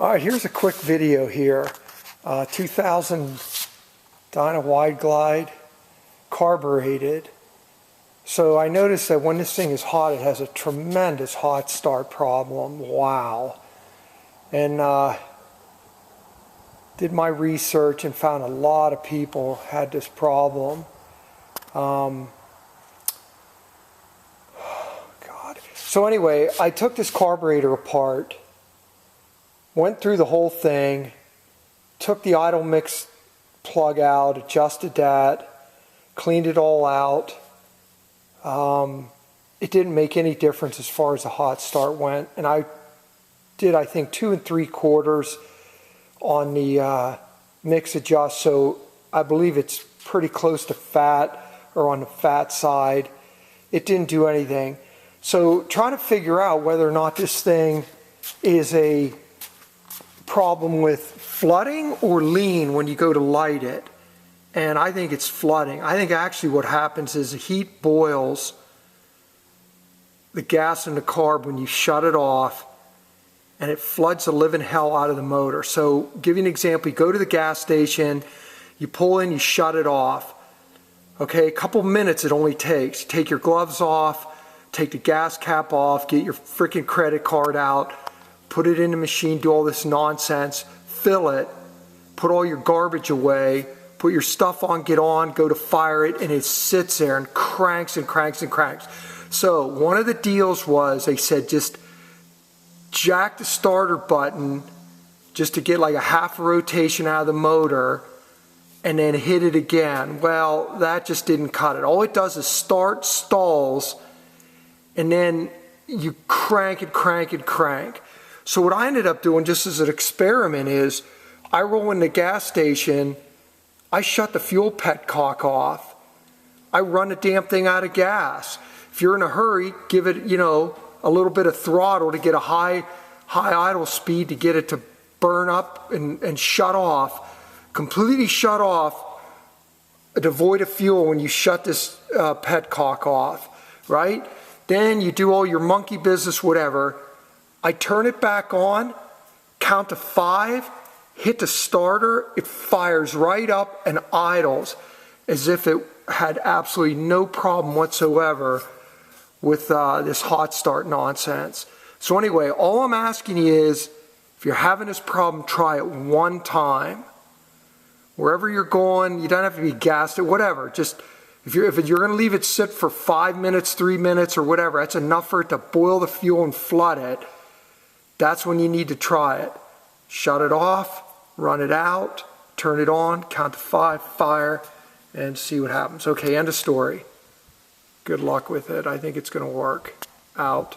All right, here's a quick video here. 2000 Dyna Wide Glide, carbureted. So I noticed that when this thing is hot, it has a tremendous hot start problem. Wow. And did my research and found a lot of people had this problem. God. So anyway, I took this carburetor apart, went through the whole thing, took the idle mix plug out, adjusted that, cleaned it all out. It didn't make any difference as far as the hot start went, and I did, I think, 2 3/4 on the mix adjust, so I believe it's pretty close to fat or on the fat side. It didn't do anything. So trying to figure out whether or not this thing is a problem with flooding or lean when you go to light it. And I think it's flooding. I think actually what happens is the heat boils the gas in the carb when you shut it off, and it floods the living hell out of the motor. So give you an example. You go to the gas station, you pull in, you shut it off. Okay, a couple minutes it only takes. You take your gloves off, take the gas cap off, get your freaking credit card out, put it in the machine, do all this nonsense, fill it, put all your garbage away, put your stuff on, get on, go to fire it, and it sits there and cranks and cranks and cranks. So one of the deals was, they said just jack the starter button just to get like a half a rotation out of the motor and then hit it again. Well, that just didn't cut it. All it does is start, stalls, and then you crank and crank and crank. So what I ended up doing just as an experiment is I roll in the gas station, I shut the fuel petcock off, I run the damn thing out of gas. If you're in a hurry, give it, you know, a little bit of throttle to get a high idle speed to get it to burn up and shut off, completely shut off, devoid of fuel when you shut this petcock off, right? Then you do all your monkey business, whatever. I turn it back on, count to 5, hit the starter, it fires right up and idles as if it had absolutely no problem whatsoever with this hot start nonsense. So anyway, all I'm asking you is, if you're having this problem, try it one time. Wherever you're going, you don't have to be gassed or whatever. Just if you're going to leave it sit for 5 minutes, 3 minutes, or whatever, that's enough for it to boil the fuel and flood it. That's when you need to try it. Shut it off, run it out, turn it on, count to 5, fire, and see what happens. Okay, end of story. Good luck with it. I think it's going to work. Out.